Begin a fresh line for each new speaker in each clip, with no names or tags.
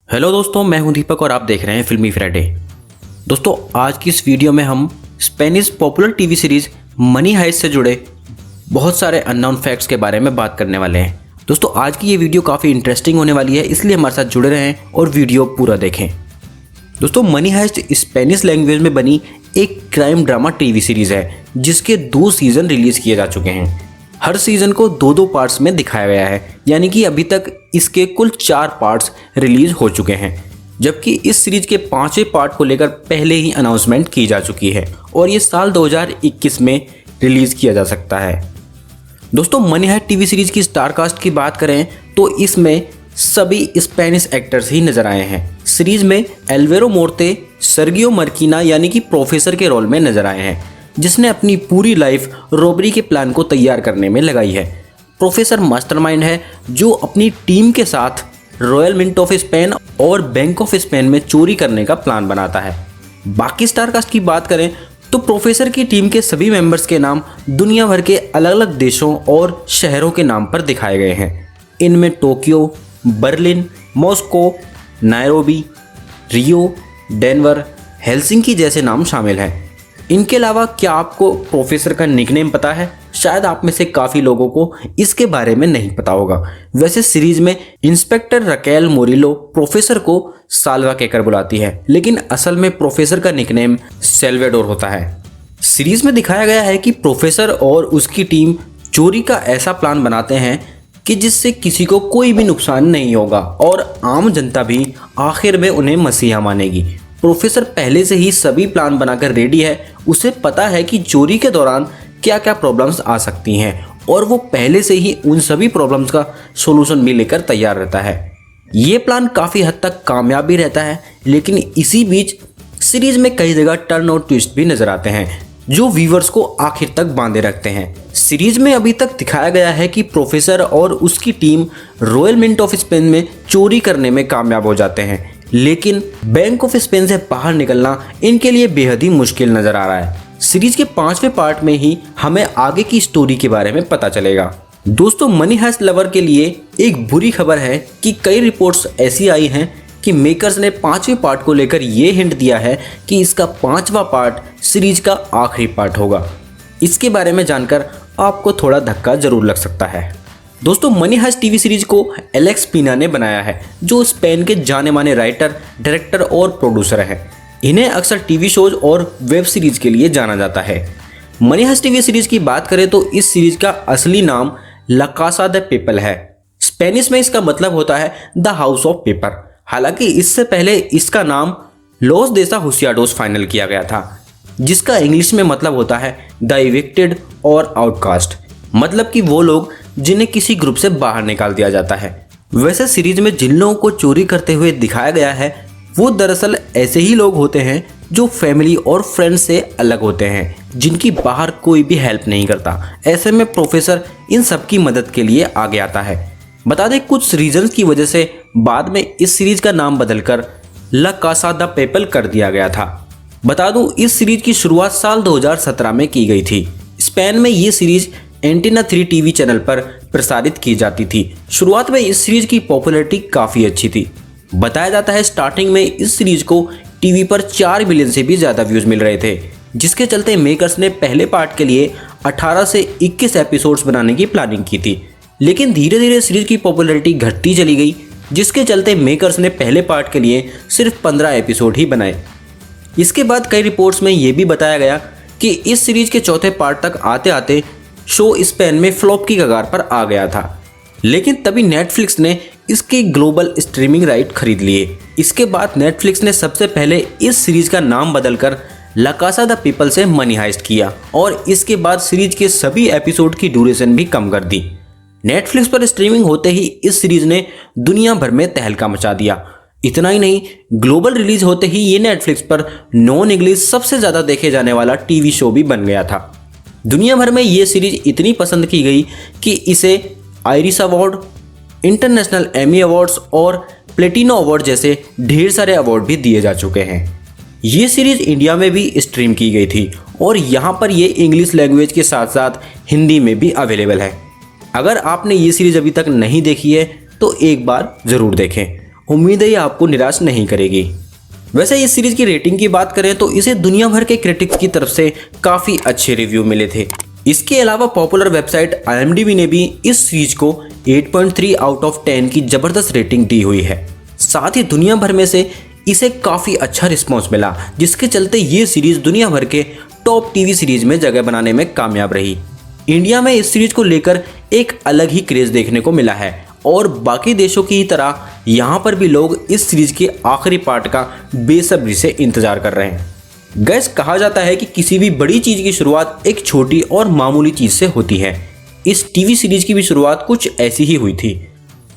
Hello दोस्तों, मैं हूं दीपक और आप देख रहे हैं फिल्मी फ्राइडे। दोस्तों, आज की इस वीडियो में हम Spanish popular TV series Money Heist से जुड़े बहुत सारे अननोन फैक्ट्स के बारे में बात करने वाले हैं। दोस्तों, आज की ये वीडियो काफ़ी इंटरेस्टिंग होने वाली है, इसलिए हमारे साथ जुड़े रहें और वीडियो पूरा देखें। दोस्तों, मनी हाइस्ट स्पेनिश लैंग्वेज में बनी एक क्राइम ड्रामा टीवी सीरीज़ है जिसके 2 सीज़न रिलीज़ किए जा चुके हैं। हर सीज़न को 2-2 पार्ट्स में दिखाया गया है, यानी कि अभी तक इसके कुल 4 पार्ट्स रिलीज़ हो चुके हैं, जबकि इस सीरीज के 5वें पार्ट को लेकर पहले ही अनाउंसमेंट की जा चुकी है और ये साल 2021 में रिलीज़ किया जा सकता है। दोस्तों, मनी हाइस्ट टीवी सीरीज की स्टार कास्ट की बात करें तो इसमें सभी स्पेनिश एक्टर्स ही नजर आए हैं। सीरीज में एल्वेरो मोर्ते सर्गियो मर्कीना यानी कि प्रोफेसर के रोल में नजर आए हैं, जिसने अपनी पूरी लाइफ रॉबरी के प्लान को तैयार करने में लगाई है। प्रोफेसर मास्टरमाइंड है जो अपनी टीम के साथ रॉयल मिंट ऑफ स्पेन और बैंक ऑफ स्पेन में चोरी करने का प्लान बनाता है। बाकी स्टार कास्ट की बात करें तो प्रोफेसर की टीम के सभी मेंबर्स के नाम दुनिया भर के अलग अलग देशों और शहरों के नाम पर दिखाए गए हैं। इनमें टोक्यो, बर्लिन, मॉस्को, नायरोबी, रियो, डेनवर, हेलसिंकी जैसे नाम शामिल हैं। इनके अलावा क्या आपको प्रोफेसर का निकनेम पता है? शायद आप में से काफ़ी लोगों को इसके बारे में नहीं पता होगा। वैसे सीरीज में इंस्पेक्टर रकेल मोरिलो प्रोफेसर को साल्वा कहकर बुलाती है, लेकिन असल में प्रोफेसर का निकनेम सेल्वेडोर होता है। सीरीज में दिखाया गया है कि प्रोफेसर और उसकी टीम चोरी का ऐसा प्लान बनाते हैं कि जिससे किसी को कोई भी नुकसान नहीं होगा और आम जनता भी आखिर में उन्हें मसीहा मानेगी। प्रोफेसर पहले से ही सभी प्लान बनाकर रेडी है। उसे पता है कि चोरी के दौरान क्या क्या प्रॉब्लम्स आ सकती हैं और वो पहले से ही उन सभी प्रॉब्लम्स का सॉल्यूशन भी लेकर तैयार रहता है। ये प्लान काफ़ी हद तक कामयाब भी रहता है, लेकिन इसी बीच सीरीज में कई जगह टर्न और ट्विस्ट भी नजर आते हैं जो व्यूवर्स को आखिर तक बांधे रखते हैं। सीरीज में अभी तक दिखाया गया है कि प्रोफेसर और उसकी team Royal Mint of Spain में चोरी करने में कामयाब हो जाते हैं, लेकिन बैंक ऑफ स्पेन से बाहर निकलना इनके लिए बेहद ही मुश्किल नजर आ रहा है। सीरीज के 5वें पार्ट में ही हमें आगे की स्टोरी के बारे में पता चलेगा। दोस्तों, मनी हाइस्ट लवर के लिए एक बुरी खबर है कि कई रिपोर्ट्स ऐसी आई हैं कि मेकर्स ने 5वें पार्ट को लेकर ये हिंट दिया है कि इसका 5वां पार्ट सीरीज का आखिरी पार्ट होगा। इसके बारे में जानकर आपको थोड़ा धक्का जरूर लग सकता है। दोस्तों, मनी हाइस्ट टीवी सीरीज को एलेक्स पीना ने बनाया है, जो स्पेन के जाने माने राइटर, डायरेक्टर और प्रोड्यूसर हैं। इन्हें अक्सर टीवी शोज और वेब सीरीज के लिए जाना जाता है। मनी हाइस्ट टीवी सीरीज की बात करें तो इस सीरीज का असली नाम ला कासा दे पेपल है। स्पेनिश में इसका मतलब होता है द हाउस ऑफ पेपर। हालांकि इससे पहले इसका नाम लॉस देसा हुसियाडोस फाइनल किया गया था, जिसका इंग्लिश में मतलब होता है द इविक्टेड और आउटकास्ट, मतलब कि वो लोग जिन्हें किसी ग्रुप से बाहर निकाल दिया जाता है। वैसे सीरीज में जिन लोगों को चोरी करते हुए दिखाया गया है वो दरअसल ऐसे ही लोग होते हैं जो फैमिली और फ्रेंड्स से अलग होते हैं, जिनकी बाहर कोई भी हेल्प नहीं करता। ऐसे में प्रोफेसर इन सब की मदद के लिए आगे आता है। बता दें, कुछ रीजंस की वजह से बाद में इस सीरीज का नाम बदलकर ला कासा द पेपल कर दिया गया था। बता दूं, इस सीरीज की शुरुआत साल 2017 में की गई थी। स्पेन में ये सीरीज एंटीना 3 टीवी चैनल पर प्रसारित की जाती थी। शुरुआत में इस सीरीज की पॉपुलैरिटी काफ़ी अच्छी थी। बताया जाता है स्टार्टिंग में इस सीरीज को टीवी पर 4 मिलियन से भी ज़्यादा व्यूज़ मिल रहे थे, जिसके चलते मेकर्स ने पहले पार्ट के लिए 18 से 21 एपिसोड्स बनाने की प्लानिंग की थी। लेकिन धीरे धीरे सीरीज की पॉपुलैरिटी घटती चली गई, जिसके चलते मेकर्स ने पहले पार्ट के लिए सिर्फ 15 एपिसोड ही बनाए। इसके बाद कई रिपोर्ट्स में ये भी बताया गया कि इस सीरीज के 4थे पार्ट तक आते आते शो स्पेन में फ्लॉप की कगार पर आ गया था, लेकिन तभी नेटफ्लिक्स ने इसके ग्लोबल स्ट्रीमिंग राइट खरीद लिए। इसके बाद नेटफ्लिक्स ने सबसे पहले इस सीरीज का नाम बदलकर ला कासा द पीपल से मनी हाइस्ट किया और इसके बाद सीरीज के सभी एपिसोड की ड्यूरेशन भी कम कर दी। नेटफ्लिक्स पर स्ट्रीमिंग होते ही इस सीरीज ने दुनिया भर में तहलका मचा दिया। इतना ही नहीं, ग्लोबल रिलीज होते ही ये नेटफ्लिक्स पर नॉन इंग्लिश सबसे ज़्यादा देखे जाने वाला टीवी शो भी बन गया था। दुनिया भर में ये सीरीज इतनी पसंद की गई कि इसे Irish award, international Emmy awards और प्लेटिनो अवार्ड जैसे ढेर सारे अवार्ड भी दिए जा चुके हैं। ये सीरीज इंडिया में भी स्ट्रीम की गई थी और यहाँ पर ये इंग्लिश लैंग्वेज के साथ साथ हिंदी में भी अवेलेबल है। अगर आपने ये सीरीज अभी तक नहीं देखी है तो एक बार ज़रूर देखें उम्मीद है ये आपको निराश नहीं करेगी। वैसे इस सीरीज की रेटिंग की बात करें तो इसे दुनिया भर के क्रिटिक्स की तरफ से काफ़ी अच्छे रिव्यू मिले थे। इसके अलावा पॉपुलर वेबसाइट IMDb ने भी इस सीरीज को 8.3 आउट ऑफ 10 की ज़बरदस्त रेटिंग दी हुई है। साथ ही दुनिया भर में से इसे काफ़ी अच्छा रिस्पॉन्स मिला, जिसके चलते ये सीरीज दुनिया भर के टॉप टीवी सीरीज में जगह बनाने में कामयाब रही। इंडिया में इस सीरीज को लेकर एक अलग ही क्रेज देखने को मिला है और बाकी देशों की तरह यहाँ पर भी लोग इस सीरीज के आखिरी पार्ट का बेसब्री से इंतजार कर रहे हैं। गैस, कहा जाता है कि किसी भी बड़ी चीज की शुरुआत एक छोटी और मामूली चीज से होती है। इस टीवी सीरीज की भी शुरुआत कुछ ऐसी ही हुई थी।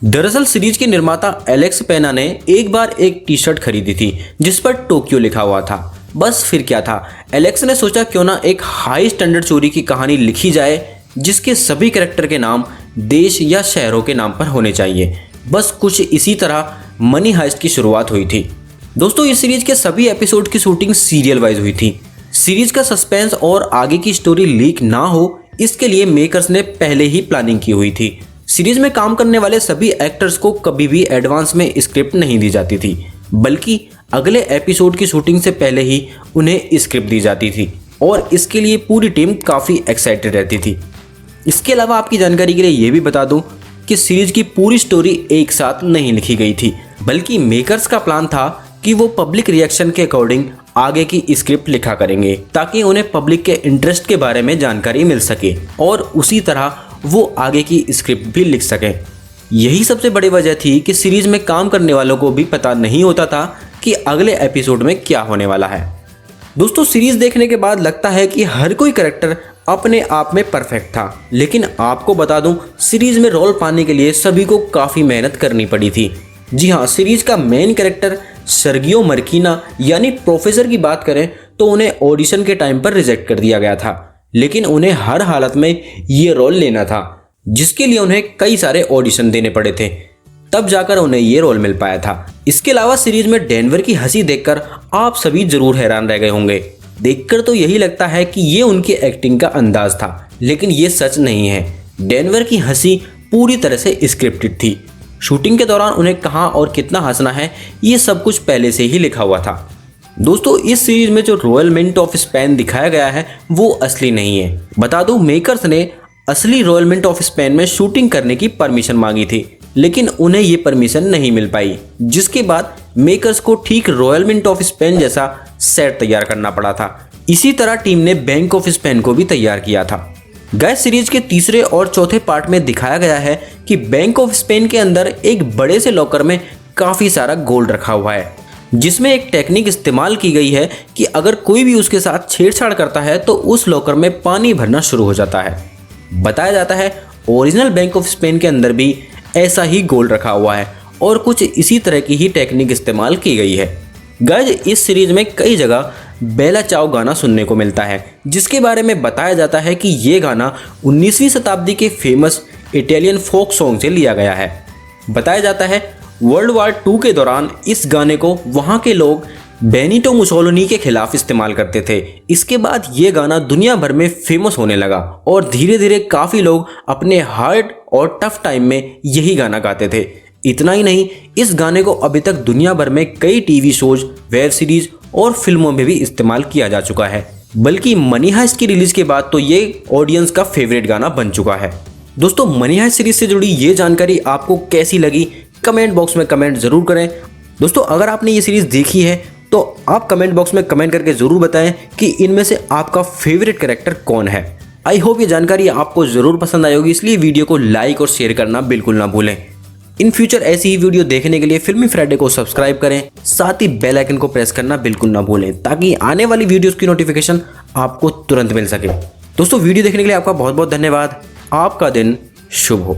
दरअसल सीरीज के निर्माता एलेक्स पेना ने एक बार एक टी शर्ट खरीदी थी जिस पर टोक्यो लिखा हुआ था। बस फिर क्या था, एलेक्स ने सोचा क्यों ना एक हाई स्टैंडर्ड चोरी की कहानी लिखी जाए जिसके सभी कैरेक्टर के नाम देश या शहरों के नाम पर होने चाहिए। बस कुछ इसी तरह मनी हाइस्ट की शुरुआत हुई थी। दोस्तों, इस सीरीज के सभी एपिसोड की शूटिंग सीरियल वाइज हुई थी। सीरीज का सस्पेंस और आगे की स्टोरी लीक ना हो इसके लिए मेकर्स ने पहले ही प्लानिंग की हुई थी। सीरीज में काम करने वाले सभी एक्टर्स को कभी भी एडवांस में स्क्रिप्ट नहीं दी जाती थी, बल्कि अगले एपिसोड की शूटिंग से पहले ही उन्हें स्क्रिप्ट दी जाती थी और इसके लिए पूरी टीम काफ़ी एक्साइटेड रहती थी। इसके अलावा आपकी जानकारी के लिए ये भी बता दूं कि सीरीज की पूरी स्टोरी एक साथ नहीं लिखी गई थी, बल्कि मेकर्स का प्लान था कि वो पब्लिक रिएक्शन के अकॉर्डिंग आगे की स्क्रिप्ट लिखा करेंगे ताकि उन्हें पब्लिक के इंटरेस्ट के बारे में जानकारी मिल सके और उसी तरह वो आगे की स्क्रिप्ट भी लिख सकें। यही सबसे बड़ी वजह थी कि सीरीज में काम करने वालों को भी पता नहीं होता था कि अगले एपिसोड में क्या होने वाला है। दोस्तों, सीरीज देखने के बाद लगता है कि हर कोई कैरेक्टर अपने आप में परफेक्ट था, लेकिन आपको बता दूं सीरीज में रोल पाने के लिए सभी को काफ़ी मेहनत करनी पड़ी थी। जी हाँ, सीरीज का मेन कैरेक्टर सर्गियो मर्कीना यानी प्रोफेसर की बात करें तो उन्हें ऑडिशन के टाइम पर रिजेक्ट कर दिया गया था, लेकिन उन्हें हर हालत में ये रोल लेना था, जिसके लिए उन्हें कई सारे ऑडिशन देने पड़े थे, तब जाकर उन्हें ये रोल मिल पाया था। इसके अलावा सीरीज में डेनवर की हंसी देखकर आप सभी जरूर हैरान रह गए होंगे। देखकर तो यही लगता है कि ये उनकी एक्टिंग का अंदाज था, लेकिन ये सच नहीं है। डेनवर की हंसी पूरी तरह से स्क्रिप्टेड थी। शूटिंग के दौरान उन्हें कहाँ और कितना हंसना है ये सब कुछ पहले से ही लिखा हुआ था। दोस्तों, इस सीरीज में जो रॉयल मिंट ऑफ स्पेन दिखाया गया है वो असली नहीं है। बता दूं, मेकर्स ने असली रॉयल मिंट ऑफ स्पेन में शूटिंग करने की परमिशन मांगी थी, लेकिन उन्हें ये परमिशन नहीं मिल पाई, जिसके बाद मेकर्स को ठीक रॉयल मिंट ऑफ स्पेन जैसा सेट तैयार करना पड़ा था। इसी तरह टीम ने बैंक ऑफ स्पेन को भी तैयार किया था। गैस, सीरीज के तीसरे और चौथे पार्ट में दिखाया गया है कि बैंक ऑफ स्पेन के अंदर एक बड़े से लॉकर में काफ़ी सारा गोल्ड रखा हुआ है, जिसमें एक टेक्निक इस्तेमाल की गई है कि अगर कोई भी उसके साथ छेड़छाड़ करता है तो उस लॉकर में पानी भरना शुरू हो जाता है। बताया जाता है ओरिजिनल बैंक ऑफ स्पेन के अंदर भी ऐसा ही गोल्ड रखा हुआ है और कुछ इसी तरह की ही टेक्निक इस्तेमाल की गई है। गाइस, इस सीरीज में कई जगह बेला चाओ गाना सुनने को मिलता है, जिसके बारे में बताया जाता है कि ये गाना 19वीं शताब्दी के फेमस इटालियन फोक सॉन्ग से लिया गया है। बताया जाता है वर्ल्ड वॉर 2 के दौरान इस गाने को वहाँ के लोग बेनिटो मुसोलिनी के खिलाफ इस्तेमाल करते थे। इसके बाद ये गाना दुनिया भर में फेमस होने लगा और धीरे धीरे काफ़ी लोग अपने हार्ड और टफ टाइम में यही गाना गाते थे। इतना ही नहीं, इस गाने को अभी तक दुनिया भर में कई टीवी शोज, वेब सीरीज और फिल्मों में भी इस्तेमाल किया जा चुका है। बल्कि मनी हाइस्ट की रिलीज के बाद तो ये ऑडियंस का फेवरेट गाना बन चुका है। दोस्तों, मनी हाइस्ट सीरीज से जुड़ी ये जानकारी आपको कैसी लगी कमेंट बॉक्स में कमेंट जरूर करें। दोस्तों, अगर आपने ये सीरीज देखी है तो आप कमेंट बॉक्स में कमेंट करके जरूर बताएं कि इनमें से आपका फेवरेट कैरेक्टर कौन है। आई होप ये जानकारी आपको जरूर पसंद आई होगी, इसलिए वीडियो को लाइक और शेयर करना बिल्कुल ना भूलें। इन फ्यूचर ऐसी ही वीडियो देखने के लिए फिल्मी फ्राइडे को सब्सक्राइब करें, साथ ही बेल आइकन को प्रेस करना बिल्कुल ना भूलें ताकि आने वाली वीडियोस की नोटिफिकेशन आपको तुरंत मिल सके। दोस्तों, वीडियो देखने के लिए आपका बहुत बहुत धन्यवाद। आपका दिन शुभ हो।